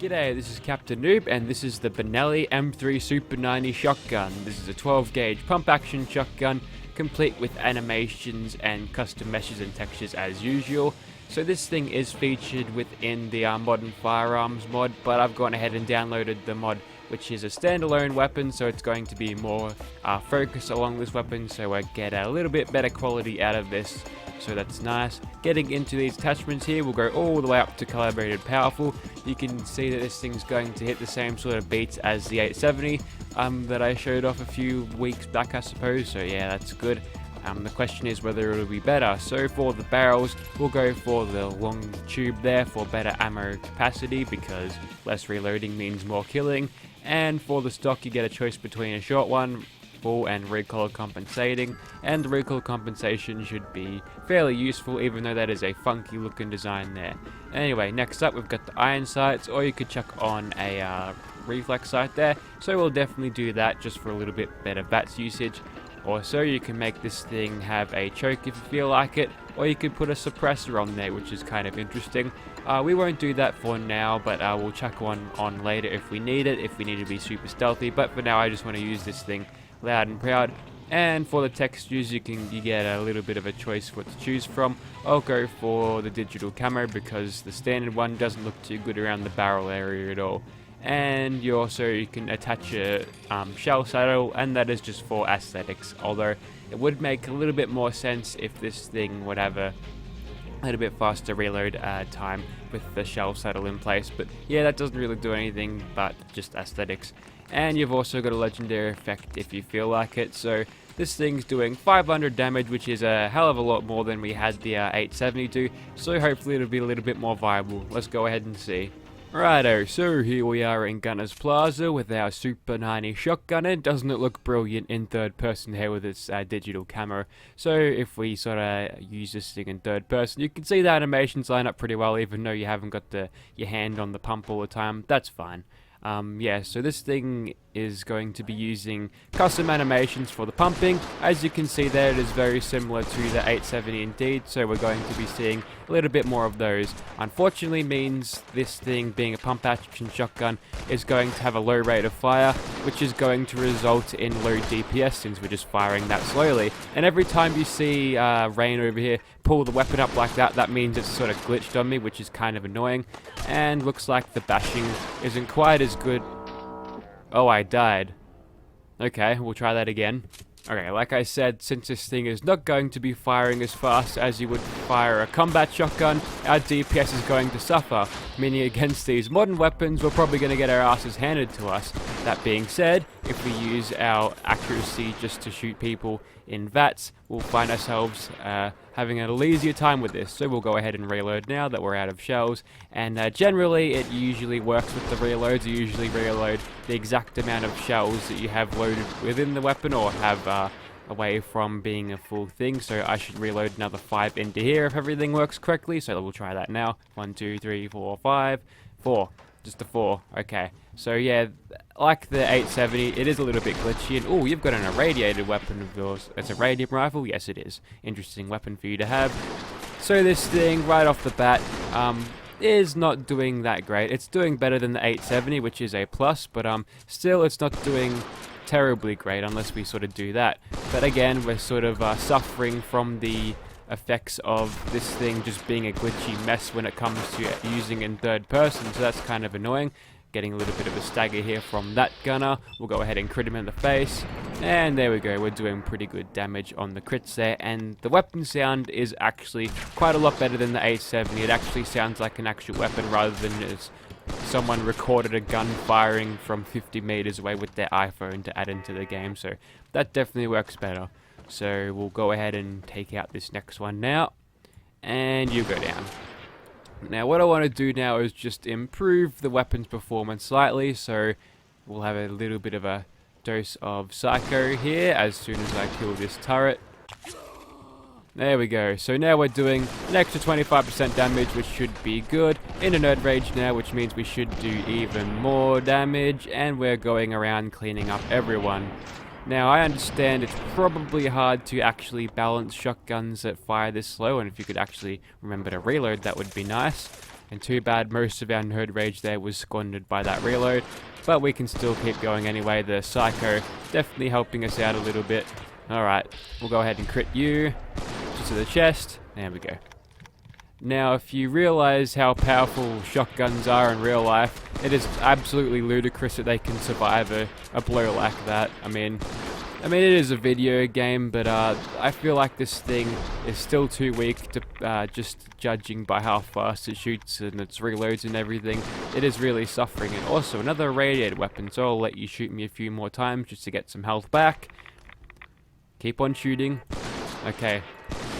G'day, this is Captainoob and this is the Benelli M3 Super 90 shotgun. This is a 12 gauge pump action shotgun complete with animations and custom meshes and textures as usual. So this thing is featured within the Modern Firearms mod, but I've gone ahead and downloaded the mod which is a standalone weapon, so it's going to be more focused along this weapon, so I get a little bit better quality out of this. So that's nice. Getting into these attachments here, we'll go all the way up to calibrated powerful. You can see that this thing's going to hit the same sort of beats as the 870 that I showed off a few weeks back, I suppose. So yeah, that's good. The question is whether it'll be better. So for the barrels, we'll go for the long tube there for better ammo capacity because less reloading means more killing. And for the stock, you get a choice between a short one, full and recoil compensating, and the recoil compensation should be fairly useful even though that is a funky looking design there. Anyway, next up we've got the iron sights, or you could chuck on a reflex sight there, so we'll definitely do that just for a little bit better VATS usage. Also, you can make this thing have a choke if you feel like it, or you could put a suppressor on there, which is kind of interesting. We won't do that for now, but we'll chuck one on later if we need it, if we need to be super stealthy. But for now, I just want to use this thing loud and proud. And for the textures, you get a little bit of a choice for what to choose from. I'll go for the digital camo because the standard one doesn't look too good around the barrel area at all. And you can attach a shell saddle, and that is just for aesthetics, although it would make a little bit more sense if this thing would have a little bit faster reload time with the shell saddle in place. But yeah, that doesn't really do anything but just aesthetics. And you've also got a legendary effect if you feel like it. So this thing's doing 500 damage, which is a hell of a lot more than we had the 870 do. So hopefully it'll be a little bit more viable. Let's go ahead and see. Righto, so here we are in Gunner's Plaza with our Super 90 shotgun, and doesn't it look brilliant in third person here with its digital camera? So if we sort of use this thing in third person, you can see the animations line up pretty well even though you haven't got your hand on the pump all the time. That's fine. Yeah, so this thing is going to be using custom animations for the pumping. As you can see there, it is very similar to the 870 indeed, so we're going to be seeing a little bit more of those. Unfortunately means this thing being a pump action shotgun is going to have a low rate of fire, which is going to result in low DPS since we're just firing that slowly. And every time you see Rain over here pull the weapon up like that, that means it's sort of glitched on me, which is kind of annoying. And looks like the bashing isn't quite as good. Oh, I died. Okay, we'll try that again. Okay, like I said, since this thing is not going to be firing as fast as you would fire a combat shotgun, our DPS is going to suffer, meaning against these modern weapons, we're probably going to get our asses handed to us. That being said, if we use our accuracy just to shoot people in VATS, we'll find ourselves having a little easier time with this. So we'll go ahead and reload now that we're out of shells, and generally it usually works with the reloads. You usually reload the exact amount of shells that you have loaded within the weapon or have away from being a full thing. So I should reload another 5 into here if everything works correctly. So we'll try that now. 1, 2, 3, 4, 5, 4. Just a 4. Okay. So yeah, like the 870, it is a little bit glitchy. And oh, you've got an irradiated weapon of yours. It's a radium rifle? Yes, it is. Interesting weapon for you to have. So this thing, right off the bat, is not doing that great. It's doing better than the 870, which is a plus, but still it's not doing terribly great unless we sort of do that. But again, we're sort of suffering from the effects of this thing just being a glitchy mess when it comes to using in third person, so that's kind of annoying. Getting a little bit of a stagger here from that gunner. We'll go ahead and crit him in the face, and there we go. We're doing pretty good damage on the crits there, and the weapon sound is actually quite a lot better than the 870. It actually sounds like an actual weapon rather than just someone recorded a gun firing from 50 meters away with their iPhone to add into the game, so that definitely works better. So we'll go ahead and take out this next one now, and you go down. Now what I want to do now is just improve the weapon's performance slightly, so we'll have a little bit of a dose of Psycho here as soon as I kill this turret. There we go. So now we're doing an extra 25% damage, which should be good. In a nerd rage now, which means we should do even more damage, and we're going around cleaning up everyone. Now, I understand it's probably hard to actually balance shotguns that fire this slow, and if you could actually remember to reload, that would be nice. And too bad most of our nerd rage there was squandered by that reload. But we can still keep going anyway. The Psycho definitely helping us out a little bit. Alright, we'll go ahead and crit you. Just to the chest. There we go. Now, if you realize how powerful shotguns are in real life, it is absolutely ludicrous that they can survive a blow like that. I mean, it is a video game, but I feel like this thing is still too weak to just judging by how fast it shoots and its reloads and everything. It is really suffering. And also, another radiated weapon, so I'll let you shoot me a few more times just to get some health back. Keep on shooting. Okay.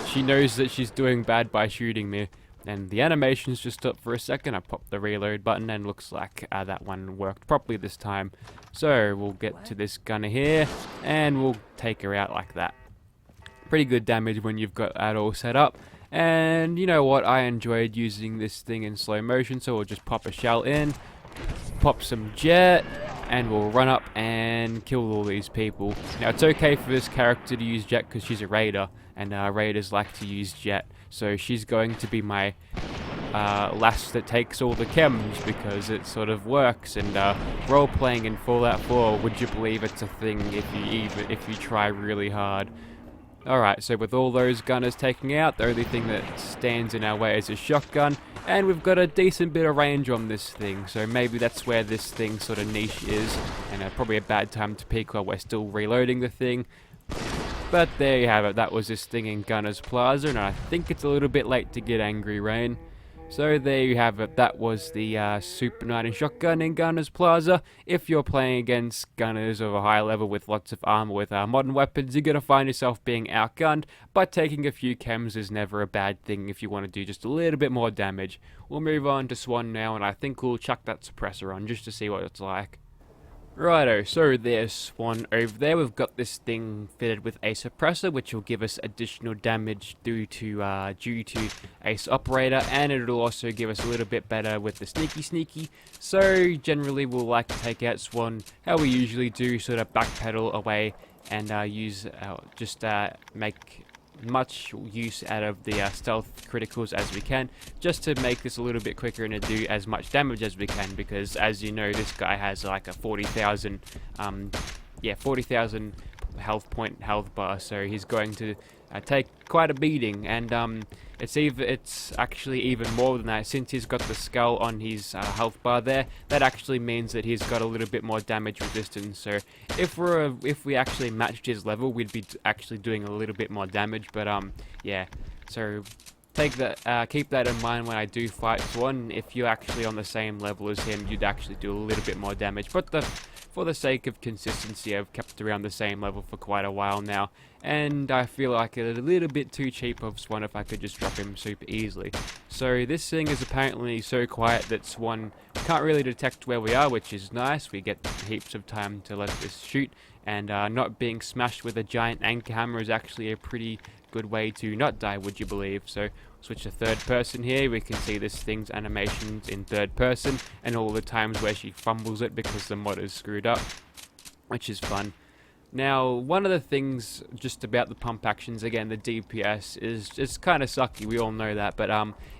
She knows that she's doing bad by shooting me. And the animation's just stopped for a second. I popped the reload button and looks like that one worked properly this time. So we'll get to this gunner here and we'll take her out like that. Pretty good damage when you've got that all set up. And you know what? I enjoyed using this thing in slow motion, so we'll just pop a shell in, pop some jet, and we'll run up and kill all these people. Now it's okay for this character to use jet because she's a raider, and raiders like to use jet. So she's going to be my lass that takes all the chems because it sort of works. And role playing in Fallout 4, would you believe it's a thing if you try really hard. Alright, so with all those gunners taken out, the only thing that stands in our way is a shotgun, and we've got a decent bit of range on this thing, so maybe that's where this thing sort of niche is, and probably a bad time to peek while we're still reloading the thing. But there you have it, that was this thing in Gunner's Plaza, and I think it's a little bit late to get angry, Rain. So there you have it, that was the Super 90 shotgun in Gunner's Plaza. If you're playing against gunners of a high level with lots of armor with modern weapons, you're going to find yourself being outgunned, but taking a few chems is never a bad thing if you want to do just a little bit more damage. We'll move on to Swan now, and I think we'll chuck that suppressor on just to see what it's like. Righto, so there's Swan over there. We've got this thing fitted with a suppressor, which will give us additional damage due to Ace Operator, and it'll also give us a little bit better with the sneaky. So generally we'll like to take out Swan how we usually do, sort of backpedal away and make much use out of the stealth criticals as we can, just to make this a little bit quicker and to do as much damage as we can, because as you know, this guy has like a 40,000 health bar, so he's going to take quite a beating. And it's actually even more than that, since he's got the skull on his health bar there. That actually means that he's got a little bit more damage resistance, so if we actually matched his level, we'd be actually doing a little bit more damage. But yeah, so keep that in mind when I do fight Swan. If you're actually on the same level as him, you'd actually do a little bit more damage, but for the sake of consistency, I've kept around the same level for quite a while now, and I feel like it's a little bit too cheap of Swan if I could just drop him super easily. So this thing is apparently so quiet that Swan can't really detect where we are, which is nice. We get heaps of time to let this shoot, and not being smashed with a giant anchor hammer is actually a pretty good way to not die, would you believe. So switch to third person here. We can see this thing's animations in third person and all the times where she fumbles it because the mod is screwed up, which is fun. Now, one of the things just about the pump actions, again, the DPS is just kind of sucky, we all know that, but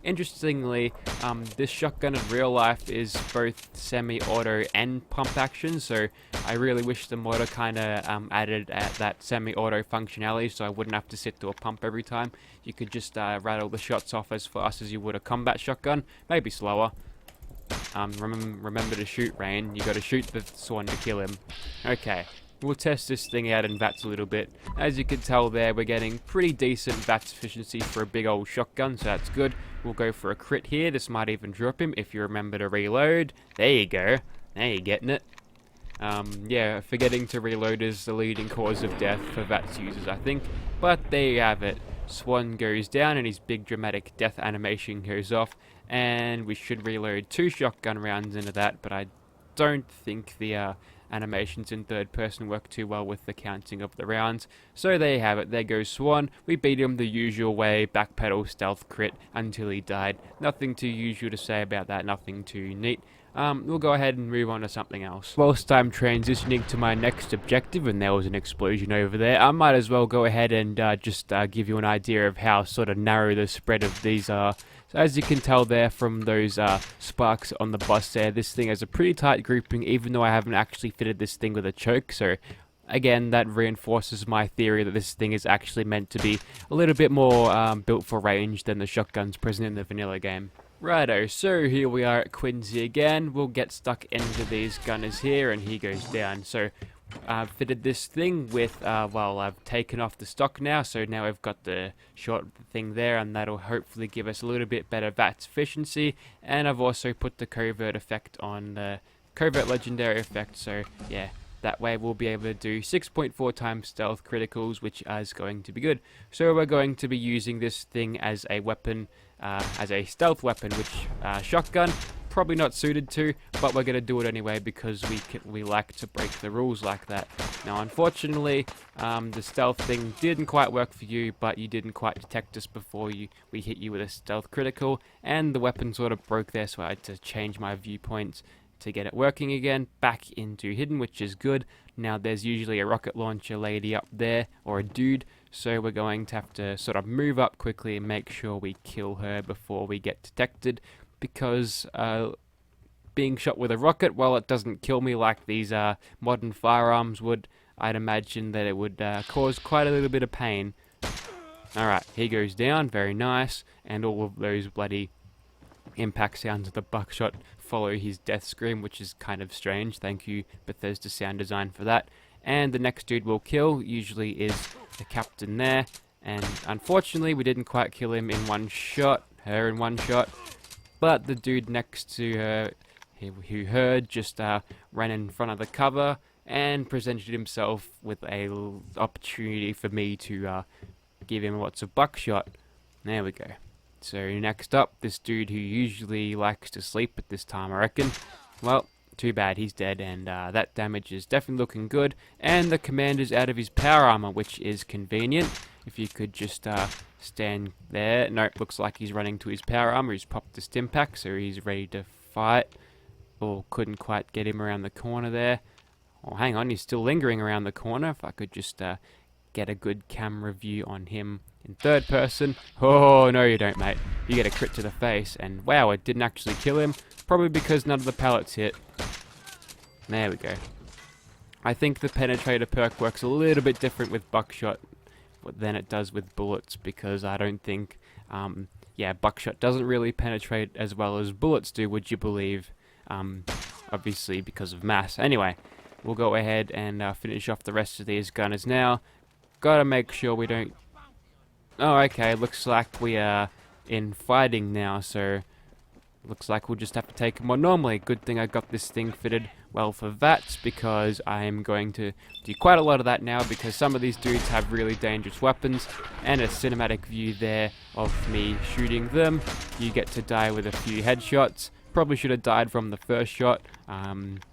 interestingly, this shotgun in real life is both semi-auto and pump action, so I really wish the modder kind of added that semi-auto functionality, so I wouldn't have to sit to a pump every time. You could just rattle the shots off as fast as you would a combat shotgun, maybe slower. Remember to shoot, Rain. You got to shoot the Swan to kill him. Okay. We'll test this thing out in VATS a little bit. As you can tell there, we're getting pretty decent VATS efficiency for a big old shotgun, so that's good. We'll go for a crit here. This might even drop him if you remember to reload. There you go. Now you're getting it. Yeah, forgetting to reload is the leading cause of death for VATS users, I think. But there you have it. Swan goes down and his big dramatic death animation goes off. And we should reload 2 shotgun rounds into that, but I don't think the animations in third person work too well with the counting of the rounds. So there you have it, there goes Swan. We beat him the usual way, backpedal, stealth crit until he died. Nothing too usual to say about that, nothing too neat. We'll go ahead and move on to something else. Whilst I'm transitioning to my next objective, and there was an explosion over there, I might as well go ahead and just give you an idea of how sort of narrow the spread of these So as you can tell there from those sparks on the bus there, this thing has a pretty tight grouping, even though I haven't actually fitted this thing with a choke. So again, that reinforces my theory that this thing is actually meant to be a little bit more built for range than the shotguns present in the vanilla game. Righto, so here we are at Quincy again. We'll get stuck into these gunners here, and he goes down. So I've fitted this thing with, well, I've taken off the stock now, so now we've got the short thing there, and that'll hopefully give us a little bit better VATS efficiency. And I've also put the covert effect on the covert legendary effect, so yeah, that way we'll be able to do 6.4 times stealth criticals, which is going to be good. So we're going to be using this thing as a weapon, as a stealth weapon, which shotgun probably not suited to, but we're going to do it anyway because we like to break the rules like that. Now unfortunately, the stealth thing didn't quite work for you, but you didn't quite detect us before we hit you with a stealth critical, and the weapon sort of broke there, so I had to change my viewpoints to get it working again, back into hidden, which is good. Now there's usually a rocket launcher lady up there, or a dude, so we're going to have to sort of move up quickly and make sure we kill her before we get detected, because being shot with a rocket, while it doesn't kill me like these modern firearms would, I'd imagine that it would cause quite a little bit of pain. Alright, he goes down, very nice, and all of those bloody impact sounds of the buckshot follow his death scream, which is kind of strange. Thank you, Bethesda Sound Design, for that. And the next dude we'll kill usually is the captain there, and unfortunately we didn't quite kill him in one shot, her in one shot, but the dude next to her, who heard, just ran in front of the cover and presented himself with a opportunity for me to give him lots of buckshot. There we go. So next up, this dude who usually likes to sleep at this time, I reckon. Well, too bad, he's dead, and that damage is definitely looking good. And the commander's out of his power armor, which is convenient. If you could just stand there. Nope, looks like he's running to his power armor. He's popped the stim pack, so he's ready to fight. Oh, couldn't quite get him around the corner there. Oh, hang on, he's still lingering around the corner. If I could just get a good camera view on him in third person. Oh, no you don't, mate. You get a crit to the face, and wow, it didn't actually kill him. Probably because none of the pellets hit. There we go. I think the penetrator perk works a little bit different with buckshot than it does with bullets, because I don't think, yeah, buckshot doesn't really penetrate as well as bullets do, would you believe? Obviously because of mass. Anyway, we'll go ahead and finish off the rest of these gunners now. Gotta make sure we don't... Oh, okay, looks like we are in fighting now, so looks like we'll just have to take them on normally. Good thing I got this thing fitted well for VATS, because I am going to do quite a lot of that now, because some of these dudes have really dangerous weapons, and a cinematic view there of me shooting them. You get to die with a few headshots. Probably should have died from the first shot.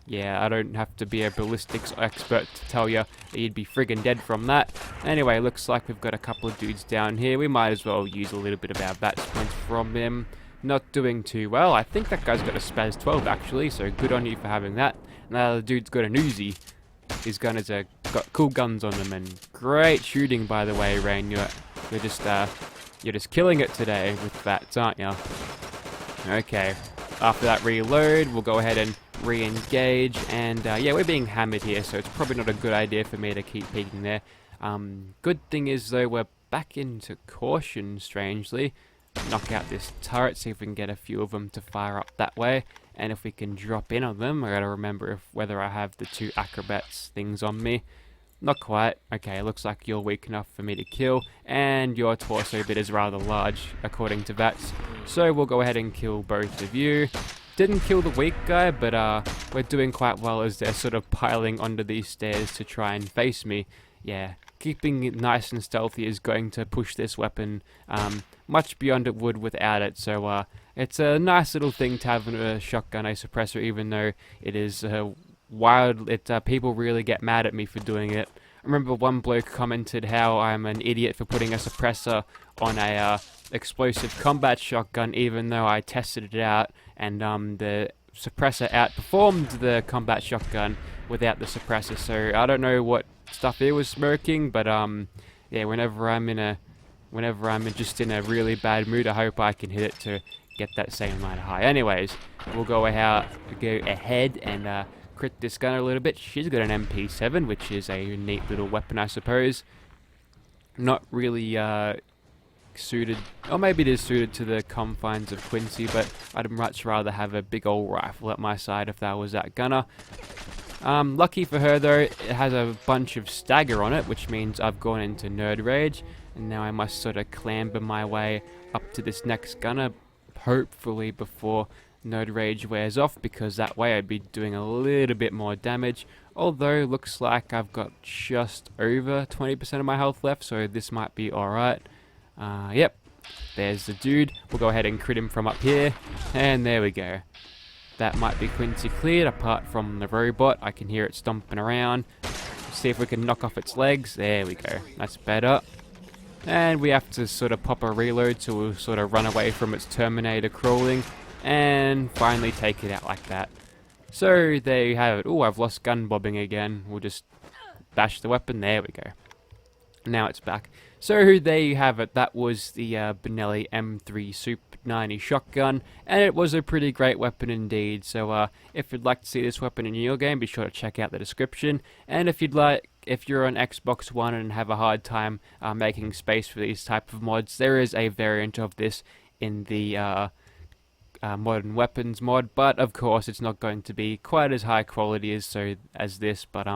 Yeah, I don't have to be a ballistics expert to tell you that you'd be friggin' dead from that. Anyway, looks like we've got a couple of dudes down here. We might as well use a little bit of our VATS points from him. Not doing too well. I think that guy's got a Spaz 12 actually, so good on you for having that. Now the dude's got an Uzi. His gunners have got cool guns on them, and great shooting, by the way, Rain. You're just killing it today with VATS, aren't you? Okay. After that reload, we'll go ahead and re-engage, and yeah, we're being hammered here, so it's probably not a good idea for me to keep peeking there. Good thing is, though, we're back into caution, strangely. Knock out this turret, see if we can get a few of them to fire up that way, and if we can drop in on them. I gotta remember whether I have the 2 acrobats things on me. Not quite. Okay, looks like you're weak enough for me to kill, and your torso bit is rather large, according to VATS. So we'll go ahead and kill both of you. Didn't kill the weak guy, but we're doing quite well as they're sort of piling onto these stairs to try and face me. Yeah, keeping it nice and stealthy is going to push this weapon much beyond it would without it. So it's a nice little thing to have a shotgun, a suppressor, even though it is wild. People really get mad at me for doing it. I remember one bloke commented how I'm an idiot for putting a suppressor on a explosive combat shotgun, even though I tested it out and the suppressor outperformed the combat shotgun without the suppressor. So I don't know what stuff he was smoking, but yeah, whenever I'm in a whenever I'm just in a really bad mood, I hope I can hit it to get that same amount of high. Anyways, we'll go ahead and crit this gun a little bit. She's got an MP7, which is a neat little weapon, I suppose. Not really suited, or maybe it is suited to the confines of Quincy, but I'd much rather have a big old rifle at my side if that was that gunner. Lucky for her though, it has a bunch of stagger on it, which means I've gone into nerd rage, and now I must sort of clamber my way up to this next gunner, hopefully before nerd rage wears off, because that way I'd be doing a little bit more damage. Although looks like I've got just over 20% of my health left, so this might be alright. Yep, there's the dude. We'll go ahead and crit him from up here, and there we go. That might be Quincy cleared, apart from the robot. I can hear it stomping around. See if we can knock off its legs. There we go. That's better. And we have to sort of pop a reload so we'll sort of run away from its Terminator crawling, and finally take it out like that. So there you have it. Oh, I've lost gun bobbing again. We'll just bash the weapon. There we go. Now it's back. So there you have it. That was the Benelli M3 Super 90 shotgun, and it was a pretty great weapon indeed. So if you'd like to see this weapon in your game, be sure to check out the description. And if you're on Xbox One and have a hard time making space for these type of mods, there is a variant of this in the modern weapons mod, but of course it's not going to be quite as high quality as this. But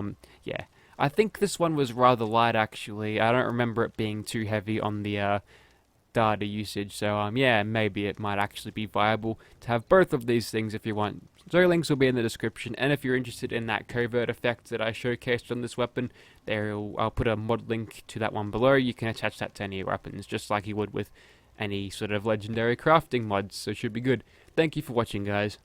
yeah. I think this one was rather light actually. I don't remember it being too heavy on the data usage, so yeah, maybe it might actually be viable to have both of these things if you want. So links will be in the description, and if you're interested in that covert effect that I showcased on this weapon, I'll put a mod link to that one below. You can attach that to any of your weapons, just like you would with any sort of legendary crafting mods, so it should be good. Thank you for watching, guys.